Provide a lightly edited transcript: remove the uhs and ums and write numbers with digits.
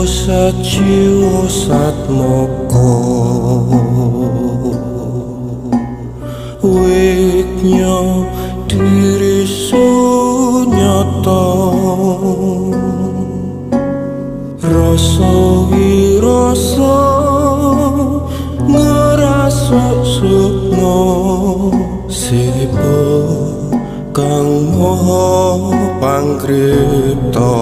sajiwa satmoko wiknya diri sunyata rasa wirasa ngerasuk sukno sipo kang moho pangkripta